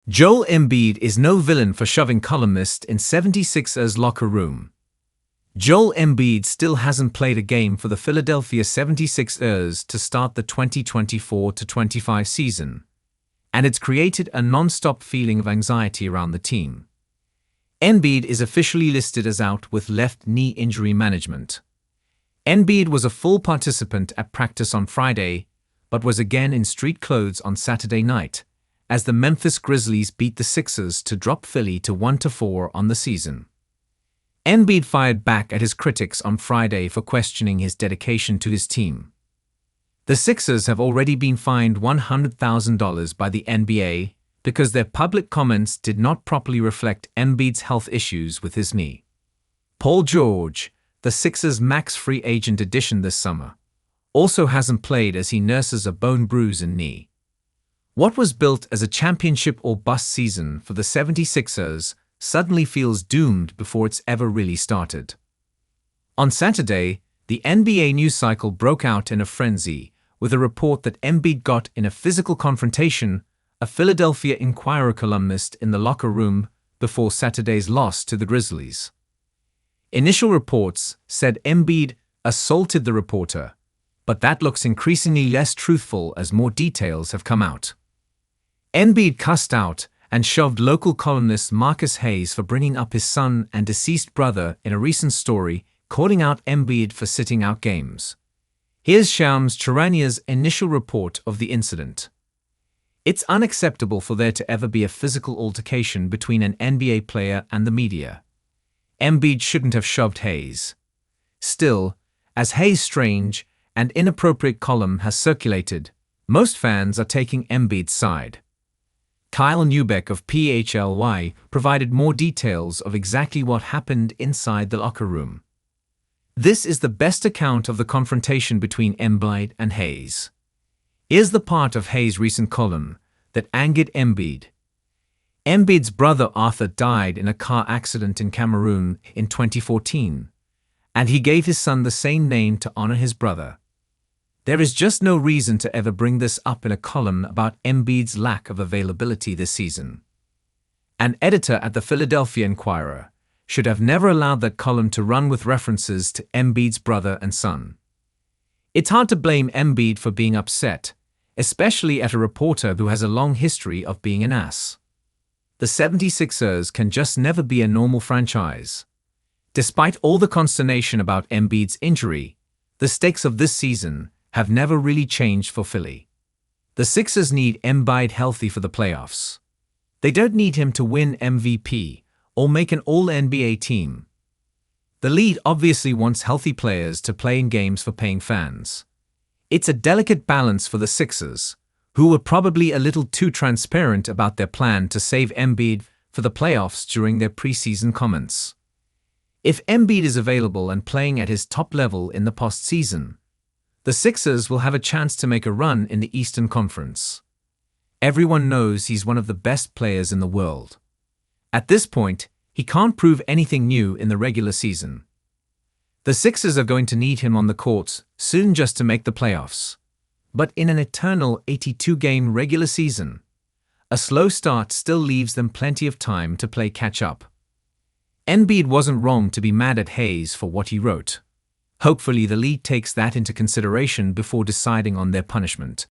Joel Embiid is no villain for shoving columnist in 76ers locker room. Joel Embiid still hasn't played a game for the Philadelphia 76ers to start the 2024-25 season, and it's created a non-stop feeling of anxiety around the team. Embiid is officially listed as out with left knee injury management. Embiid was a full participant at practice on Friday, but was again in street clothes on Saturday night, as the Memphis Grizzlies beat the Sixers to drop Philly to 1-4 on the season. Embiid fired back at his critics on Friday for questioning his dedication to his team. The Sixers have already been fined $100,000 by the NBA because their public comments did not properly reflect Embiid's health issues with his knee. Paul George, the Sixers' max free agent addition this summer, also hasn't played as he nurses a bone bruise in knee. What was built as a championship or bust season for the 76ers suddenly feels doomed before it's ever really started. On Saturday, the NBA news cycle broke out in a frenzy with a report that Embiid got in a physical confrontation, a Philadelphia Inquirer columnist in the locker room before Saturday's loss to the Grizzlies. Initial reports said Embiid assaulted the reporter, but that looks increasingly less truthful as more details have come out. Embiid cussed out and shoved local columnist Marcus Hayes for bringing up his son and deceased brother in a recent story, calling out Embiid for sitting out games. Here's Shams Charania's initial report of the incident. It's unacceptable for there to ever be a physical altercation between an NBA player and the media. Embiid shouldn't have shoved Hayes. Still, as Hayes' strange and inappropriate column has circulated, most fans are taking Embiid's side. Kyle Neubeck of PHLY provided more details of exactly what happened inside the locker room. This is the best account of the confrontation between Embiid and Hayes. Here's the part of Hayes' recent column that angered Embiid. Embiid's brother Arthur died in a car accident in Cameroon in 2014, and he gave his son the same name to honor his brother. There is just no reason to ever bring this up in a column about Embiid's lack of availability this season. An editor at the Philadelphia Inquirer should have never allowed that column to run with references to Embiid's brother and son. It's hard to blame Embiid for being upset, especially at a reporter who has a long history of being an ass. The 76ers can just never be a normal franchise. Despite all the consternation about Embiid's injury, the stakes of this season have never really changed for Philly. The Sixers need Embiid healthy for the playoffs. They don't need him to win MVP or make an All-NBA team. The league obviously wants healthy players to play in games for paying fans. It's a delicate balance for the Sixers, who were probably a little too transparent about their plan to save Embiid for the playoffs during their preseason comments. If Embiid is available and playing at his top level in the postseason, the Sixers will have a chance to make a run in the Eastern Conference. Everyone knows he's one of the best players in the world. At this point, he can't prove anything new in the regular season. The Sixers are going to need him on the courts soon just to make the playoffs. But in an eternal 82-game regular season, a slow start still leaves them plenty of time to play catch-up. Embiid wasn't wrong to be mad at Hayes for what he wrote. Hopefully the league takes that into consideration before deciding on their punishment.